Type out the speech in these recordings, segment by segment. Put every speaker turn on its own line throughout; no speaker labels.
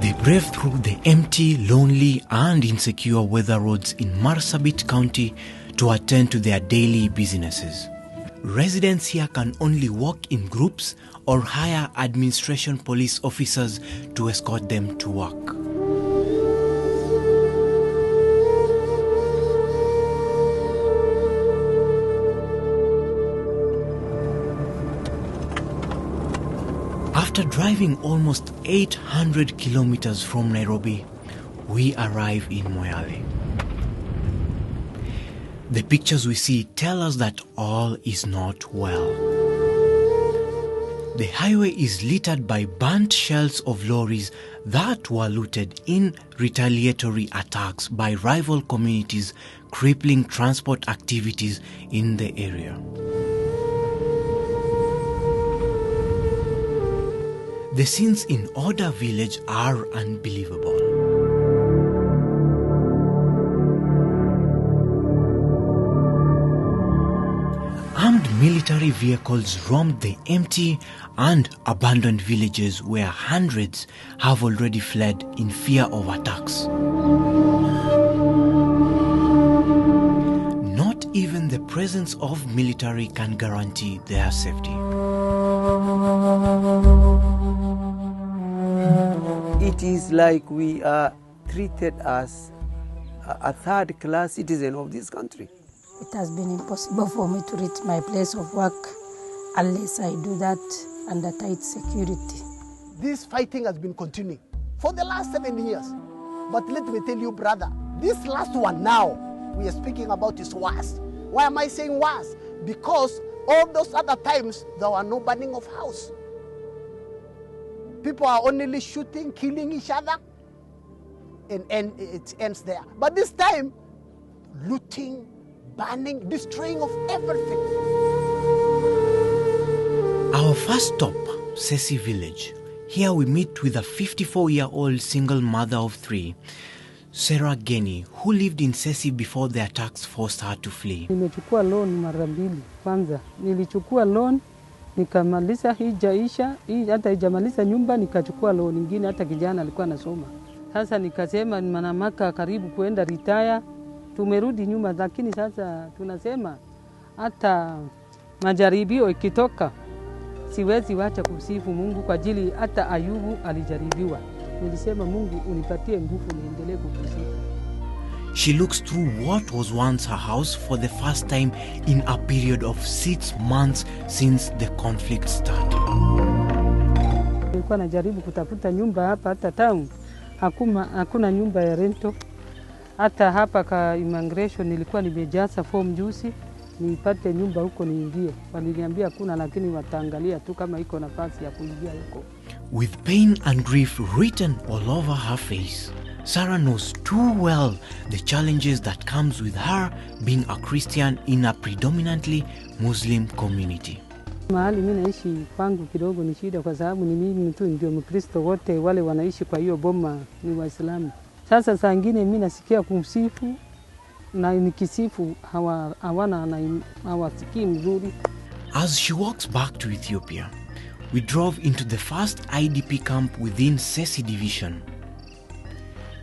They brave through the empty, lonely and insecure weather roads in Marsabit County to attend to their daily businesses. Residents here can only walk in groups or hire administration police officers to escort them to work. After driving almost 800 kilometers from Nairobi, we arrive in Moyale. The pictures we see tell us that all is not well. The highway is littered by burnt shells of lorries that were looted in retaliatory attacks by rival communities, crippling transport activities in the area. The scenes in Oda village are unbelievable. Armed military vehicles roamed the empty and abandoned villages where hundreds have already fled in fear of attacks. Not even the presence of military can guarantee their safety.
It is like we are treated as a third-class citizen of this country.
It has been impossible for me to reach my place of work unless I do that under tight security.
This fighting has been continuing for the last 7 years. But let me tell you, brother, this last one now we are speaking about is worse. Why am I saying worse? Because all those other times there were no burning of house. People are only shooting, killing each other, and it ends there. But this time, looting, burning, destroying of everything.
Our first stop, Sesi village. Here we meet with a 54-year-old single mother of 3, Sarah Geni, who lived in Sesi before the attacks forced her to flee.
Nimechukua loan mara mbili. Kwanza nilichukua loan nikamaliza hijaisha, hata hijamaliza nyumba nikachukua loan nyingine, hata kijana alikuwa anasoma. Sasa nikasema manamaka karibu kuenda retire, tumerudi nyuma, lakini sasa tunasema hata majaribio ikitoka siwezi wacha kusifu Mungu kwa ajili hata Ayubu alijaribiwa. Nilisema Mungu unipatie nguvu niendelee kukusifu.
She looks through what was once her house for the first time in a period of 6 months since the conflict started.
Nilikuwa najaribu kutafuta nyumba hapa hata town. Hakuna nyumba ya rento. Hata hapa ka immigration nilikuwa nimejaza form juzi nipate nyumba huko niingie. Waliniambia kuna, lakini wataangalia tu kama iko nafasi ya kuingia huko.
With pain and grief written all over her face, Sarah knows too well the challenges that comes with her being a Christian in a predominantly Muslim community.
Mahali mimi naishi kwangu kidogo ni shida kwa sababu ni mimi tu ndio Mkristo, wote wale wanaishi kwa hiyo boma ni Waislamu. Sasa saa nyingine mimi nasikia kumsifu na nikisifu hawasikii mzuri.
As she walks back to Ethiopia, we drove into the first IDP camp within Sesi division.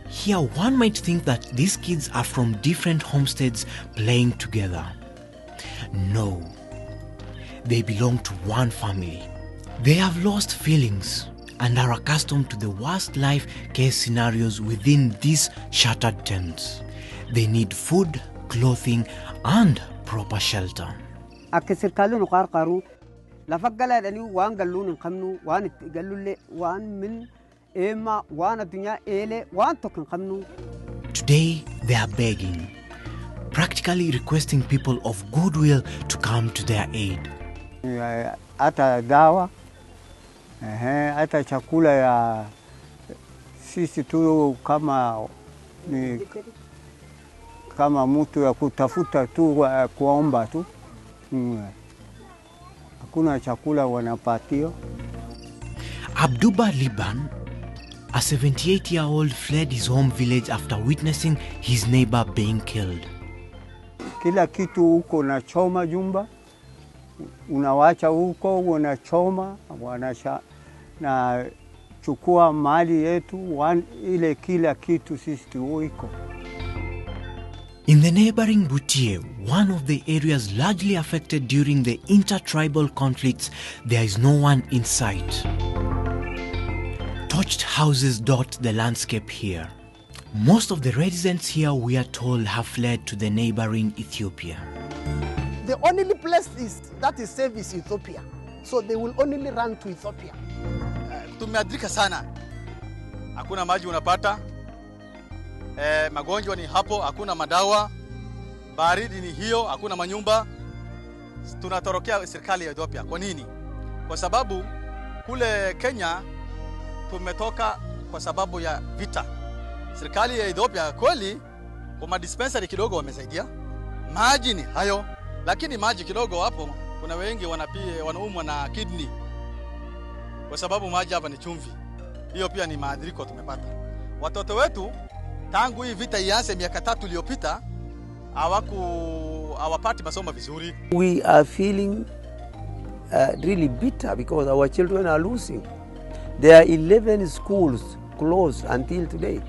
Here one might think that these kids are from different homesteads playing together. No, they belong to one family. They have lost feelings and are accustomed to the worst life case scenarios within these shattered tents. They need food, clothing and proper shelter.
أكسركالون قارقارو لفقلا دني وان قالون قمنو وان قالوا وان من إما وان الدنيا إله وان تكن قمنو.
Today they are begging, practically requesting people of goodwill to come to their aid.
Hata dawa, hata chakula ya sisi tu kama mtu ya kutafuta tu kuomba tu. Hakuna chakula wanapatio.
Abduba Liban, a 78-year-old, fled his home village after witnessing his neighbor being killed.
Kila kitu huko na choma jumba, unawacha huko unachoma, na chukua mali yetu, ile kila kitu sisi tuiko.
In the neighboring Butie, one of the areas largely affected during the intertribal conflicts, there is no one in sight. Torched houses dot the landscape here. Most of the residents here, we are told, have fled to the neighboring Ethiopia.
The only place that is safe is Ethiopia. So they will only run to Ethiopia.
Tumeadrika sana. Hakuna maji unapata. Magonjwa ni hapo, hakuna madawa. Baridi ni hiyo, hakuna manyumba. Tunatorokea serikali ya Ethiopia. Kwa nini? Kwa sababu kule Kenya tumetoka kwa sababu ya vita. Serikali ya Ethiopia kweli kwa dispensary kidogo wamesaidia. Maji ni hayo, lakini maji kidogo hapo kuna wengi wanaumwa na kidney. Kwa sababu maji hapa ni chumvi. Hiyo pia ni maadhiriko tumepata. Watoto wetu tangu hii vita ianze miaka 3 iliyopita hawapati masomo vizuri.
We are feeling really bitter because our children are losing. There are 11 schools closed until today.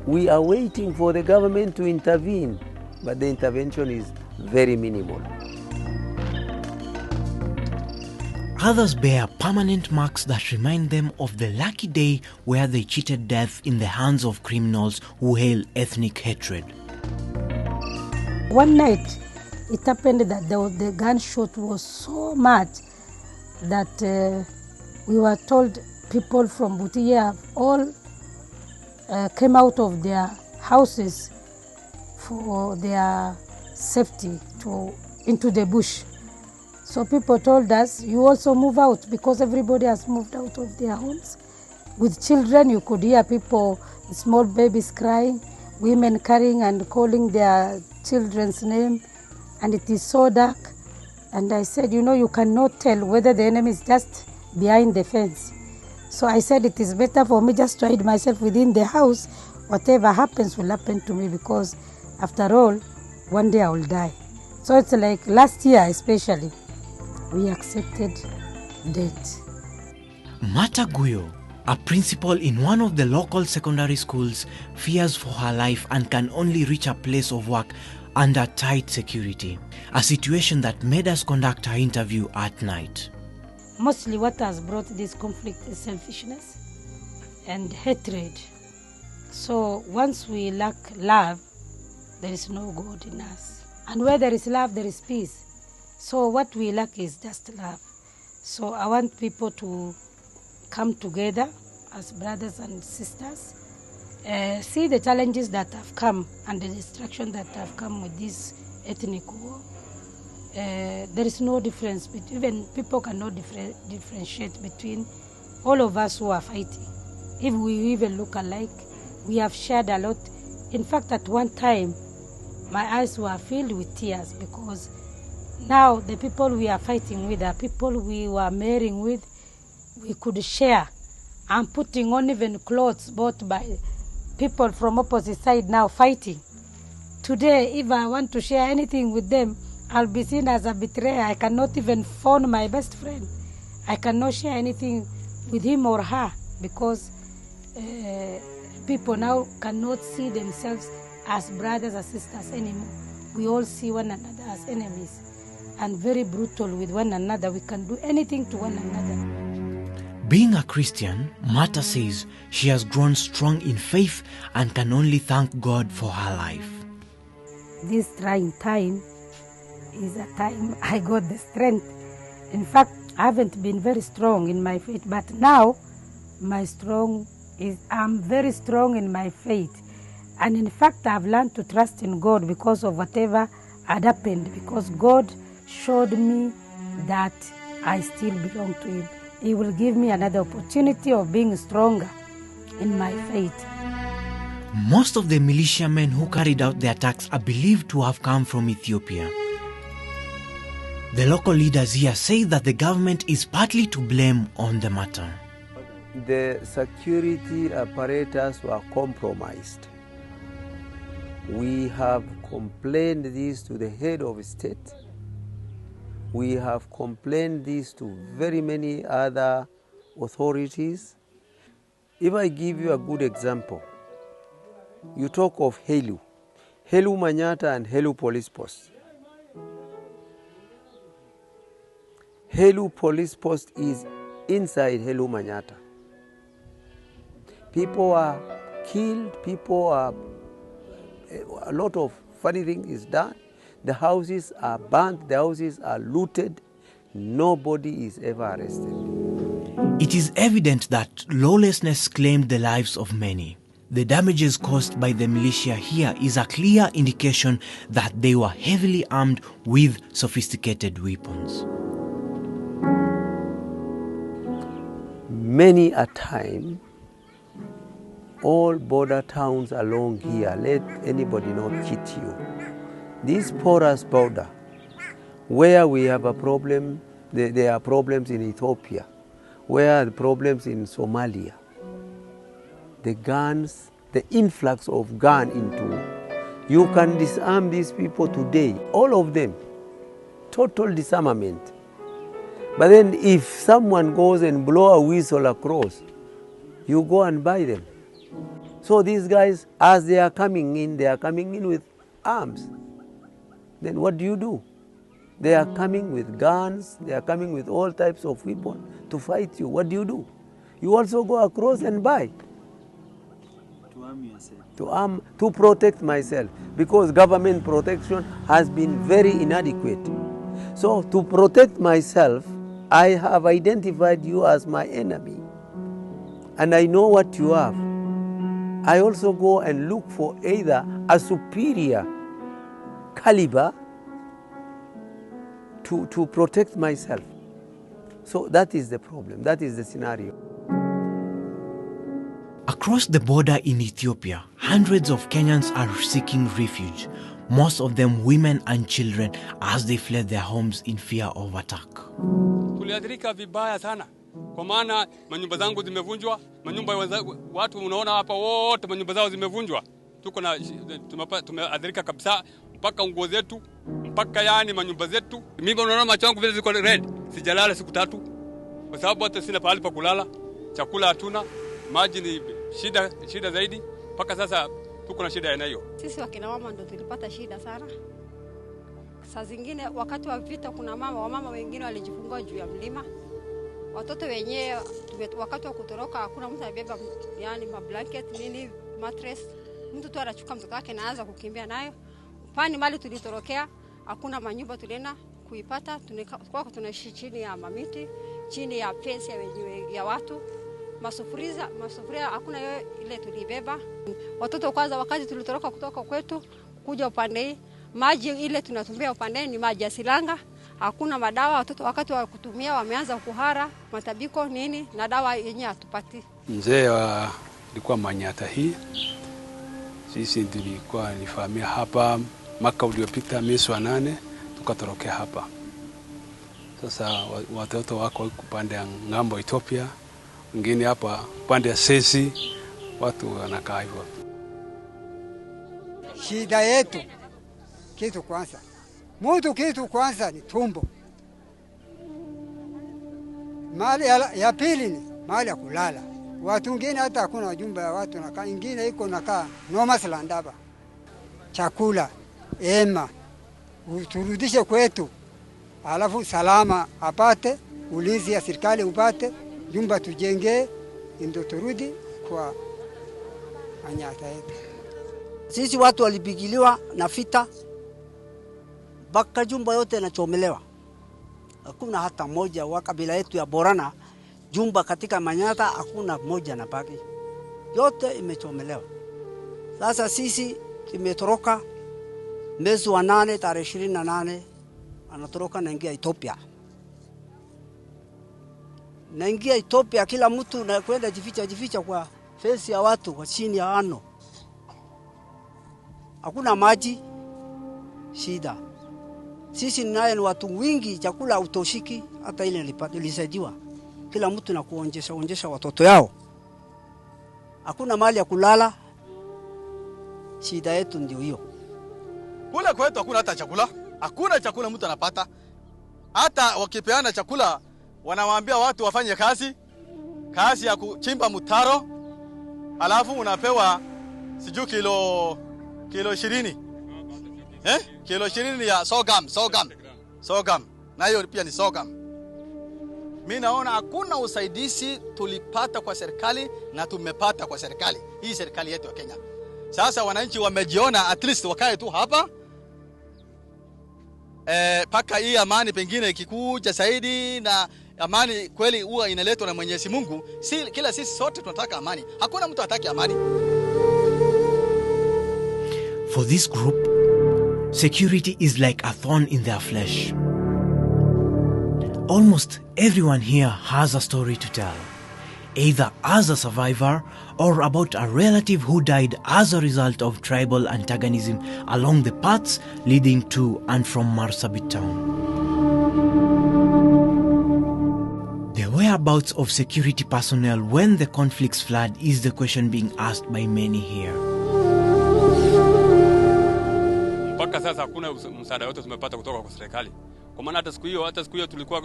We are waiting for the government to intervene, but the intervention is very minimal.
Others bear permanent marks that remind them of the lucky day where they cheated death in the hands of criminals who hail ethnic hatred.
One night, it happened that the gunshot was so much that we were told people from Butia all came out of their houses for their safety into the bush. So people told us, you also move out, because everybody has moved out of their homes. With children, you could hear people, small babies crying, women carrying and calling their children's name, and it is so dark. And I said, you cannot tell whether the enemy is just behind the fence. So I said, it is better for me just to hide myself within the house. Whatever happens will happen to me, because after all, one day I will die. So it's like last year especially, we accepted death.
Mata Guyo, a principal in one of the local secondary schools, fears for her life and can only reach a place of work under tight security, a situation that made us conduct our interview at night.
Mostly what has brought this conflict is selfishness and hatred. So once we lack love, there is no God in us. And where there is love, there is peace. So what we lack is just love. So I want people to come together as brothers and sisters, see the challenges that have come and the destruction that have come with this ethnic war. There is no difference, even people cannot differentiate between all of us who are fighting. If we even look alike, we have shared a lot. In fact, at one time, my eyes were filled with tears, because now the people we are fighting with are people we were marrying with. We could share. I'm putting on even clothes bought by people from opposite side now fighting. Today, if I want to share anything with them, I'll be seen as a betrayer. I cannot even phone my best friend. I cannot share anything with him or her, because people now cannot see themselves as brothers or sisters anymore. We all see one another as enemies and very brutal with one another. We can do anything to one another.
Being a Christian, Mata says she has grown strong in faith and can only thank God for her life.
This trying time is a time I got the strength. In fact, I haven't been very strong in my faith, but now I'm very strong in my faith. And in fact, I've learned to trust in God because of whatever had happened, because God showed me that I still belong to Him. He will give me another opportunity of being stronger in my faith.
Most of the militiamen who carried out the attacks are believed to have come from Ethiopia. The local leaders here say that the government is partly to blame on the matter.
The security apparatus were compromised. We have complained this to the head of state. We have complained this to very many other authorities. If I give you a good example, you talk of Helu Manyata and Helu Police Post. Helu Police Post is inside Helu Manyata. People are killed, a lot of funny things is done. The houses are burnt, the houses are looted. Nobody is ever arrested.
It is evident that lawlessness claimed the lives of many. The damages caused by the militia here is a clear indication that they were heavily armed with sophisticated weapons.
Many a time, all border towns along here, let anybody not cheat you. This porous border, where we have a problem, there are problems in Ethiopia, where are the problems in Somalia. The guns, the influx of gun into, you can disarm these people today, all of them, total disarmament. But then if someone goes and blow a whistle across, you go and buy them. So these guys, as they are coming in with arms. Then what do? They are coming with guns, they are coming with all types of weapons to fight you. What do? You also go across and buy.
To arm yourself.
To protect myself, because government protection has been very inadequate. So to protect myself, I have identified you as my enemy, and I know what you have. I also go and look for either a superior caliber to protect myself. So that is the problem, that is the scenario.
Across the border in Ethiopia, hundreds of Kenyans are seeking refuge, most of them women and children, as they fled their homes in fear of attack.
Tuliathirika vibaya sana, kwa maana manyumba zangu zimevunjwa, manyumba watu unaona hapa wote manyumba zao zimevunjwa. Tumeathirika kabisa, mpaka nguo zetu, mpaka yani manyumba zetu. Mimi unaona macho yangu vile ziko red, sijalala siku 3 kwa sababu hata sina pahali pa kulala, chakula hatuna, maji ni shida zaidi. Mpaka sasa tuko na shida hiyo.
Sisi wakina mama ndio tulipata shida sana. Saa zingine wakati wa vita kuna wamama wengine walijifungua juu ya mlima. Watoto wenyewe wakati wa kutoroka hakuna mtu anabeba yani mablanket nini mattress. Mtu tu anachukua mtoto wake na anaanza kukimbia nayo. Pani mali tulitorokea hakuna manyumba tulienda kuipata, tunaishi chini ya mamiti, chini ya fence ya watu. Masufuria hakuna ile tulibeba. Watoto kwanza wakati tulitoroka kutoka kwetu kuja upande hii, maji ile tunatumia upande ni maji ya silanga, hakuna madawa. Watoto wakati wa kutumia wameanza kuhara, matabiko nini na dawa yenyewe hatupati.
Mzee alikuwa Manyata hii. Sisi tulikuwa nifahamia hapa mwaka uliopita mwezi wa 8 tukatorokea hapa. Sasa watoto wako upande ya ngambo Ethiopia, wengine hapa upande ya Sesi, watu wanakaa hivyo.
Shida yetu kitu kwanza ni tumbo. Mali ya pili ni mali ya kulala. Watu wengine hata hakuna wajumba ya watu nakaa, ingine iko nakaa noma salandaba. Chakula, ema, turudishe kwetu. Alafu salama apate, ulinzi ya serikali upate, jumba tujenge, ndio turudi kwa Manyata yetu.
Sisi watu walipigiliwa na vita, baka jumba yote inachomelewa. Hakuna hata moja wa kabila yetu ya Borana, jumba katika Manyata hakuna moja na baki. Yote imechomelewa. Sasa sisi tumetoroka mwezi wa 8 tarehe 28 anatoroka naingia Ethiopia. Naingia Ethiopia, kila mtu na kwenda jificha kwa fence ya watu kwa chini ya ano. Hakuna maji, shida. Sisi naye ni watu wingi, chakula utoshiki, hata ile nilisaidiwa. Kila mtu na kuonjesha watoto yao. Hakuna mahali ya kulala. Shida yetu ndio hiyo.
Kule kwetu hakuna hata chakula. Hakuna chakula mtu anapata. Hata wakipeana chakula wanawaambia watu wafanye kazi ya kuchimba mtaro, alafu unapewa siju kilo 20. Kilo 20 ya sogam. Na hiyo pia ni sogam. Mimi naona hakuna usaidizi tulipata kwa serikali na tumepata kwa serikali. Hii serikali yetu ya Kenya. Sasa wananchi wamejiona at least wakae tu hapa. Paka hii amani pengine ikikuja zaidi, na amani kweli huwa inaletwa na Mwenyezi Mungu. Kila sisi sote tunataka amani. Hakuna mtu hataki amani.
For this group, security is like a thorn in their flesh. Almost everyone here has a story to tell, either as a survivor or about a relative who died as a result of tribal antagonism along the paths leading to and from Marsabit town. The whereabouts of security personnel when the conflicts flood is the question being asked by many here.
Mpaka sasa hakuna msaada wote tumepata kutoka kwa serikali. Kwa maana hata siku hiyo tulikuwa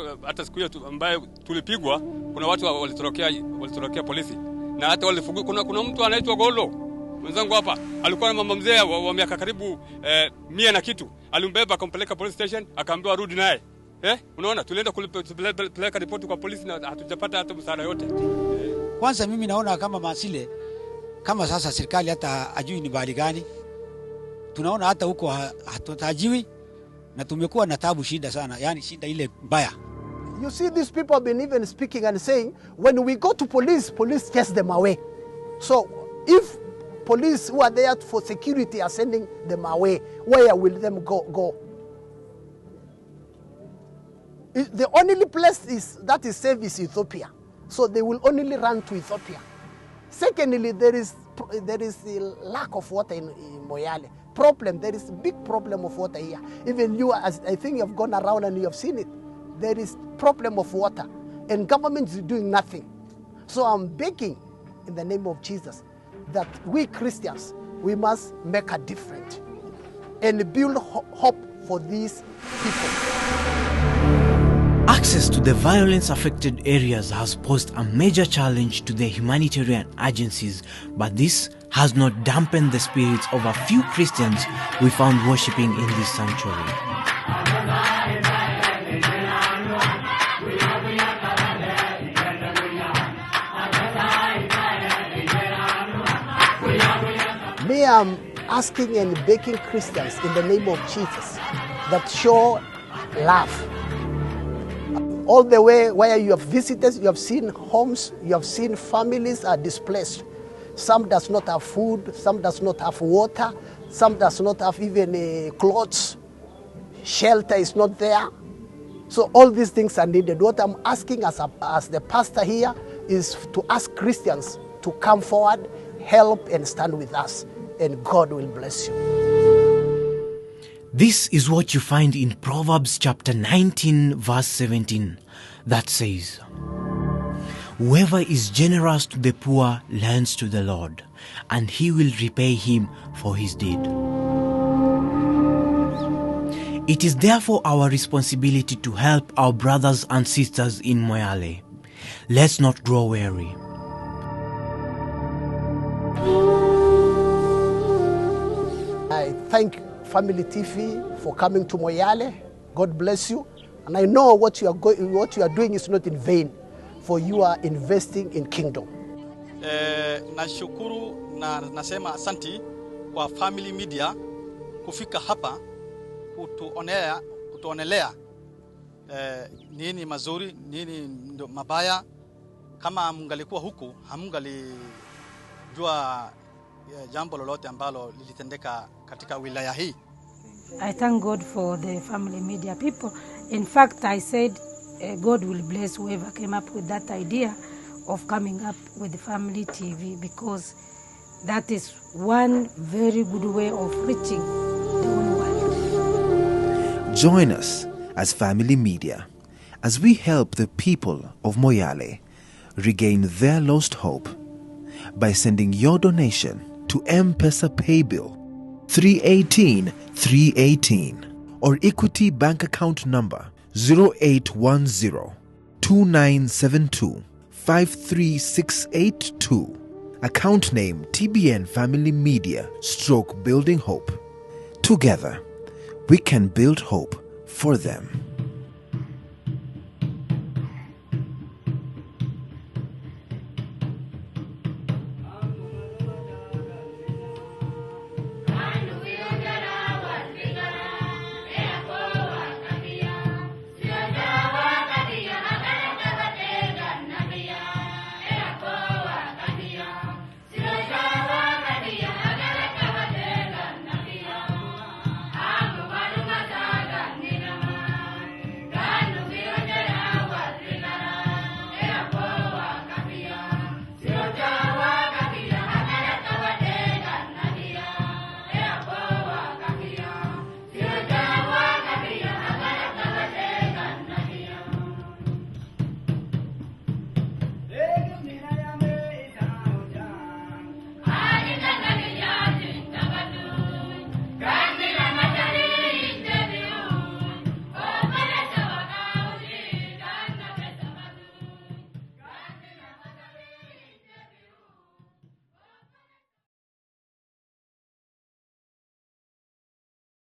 ambaye tulipigwa, kuna watu walitorokea polisi. Na hata walifugwa, kuna mtu anaitwa Golo. Mwenzangu hapa alikuwa na mama mzee wa miaka karibu 100 na kitu. Alimbeba akampeleka police station, akaambiwa rudi naye. Unaona, tulienda kupeleka ripoti kwa polisi na hatujapata hata msaada yote.
Kwanza mimi naona kama Masile, kama sasa serikali hata ajui ni bali gani. Tunaona hata huko hatutajiwi na tumekuwa na tabu, shida sana, yani shida ile mbaya.
You see, these people have been even speaking and saying, when we go to police chase them away. So if police who are there for security are sending them away, where will them go? The only place that is safe is Ethiopia. So they will only run to Ethiopia. Secondly, there is the lack of water in Moyale. There is a big problem of water here. Even you, as I think you have gone around and you have seen it. There is problem of water, and government is doing nothing. So I'm begging in the name of Jesus that we Christians, we must make a difference and build hope for these people.
Access to the violence-affected areas has posed a major challenge to the humanitarian agencies, but this has not dampened the spirits of a few Christians we found worshipping in this sanctuary.
Me, I'm asking and begging Christians in the name of Jesus that show love. All the way where you have visited, you have seen homes, you have seen families are displaced. Some does not have food, some does not have water, some does not have even clothes. Shelter is not there. So all these things are needed. What I'm asking as the pastor here is to ask Christians to come forward, help and stand with us, and God will bless you.
This is what you find in Proverbs chapter 19 verse 17 that says, "Whoever is generous to the poor lends to the Lord, and he will repay him for his deed." It is therefore our responsibility to help our brothers and sisters in Moyale. Let's not grow weary.
I thank Family TV for coming to Moyale. God bless you. And I know what you are doing is not in vain, for you are investing in kingdom.
Nashukuru na nasema asanti kwa Family Media kufika hapa kutuonelea nini mazuri, nini mabaya. Kama mungalikuwa huku, hamungalijua jambo lolote ambalo lilitendeka katika wilaya hii.
I thank God for the Family Media people. In fact, I said God will bless whoever came up with that idea of coming up with the Family TV, because that is one very good way of reaching the whole world.
Join us as Family Media as we help the people of Moyale regain their lost hope by sending your donation to M-Pesa Paybill 318 318 or Equity Bank Account number 0810 2972 53682. Account name TBN Family Media / Building Hope. Together, we can build hope for them.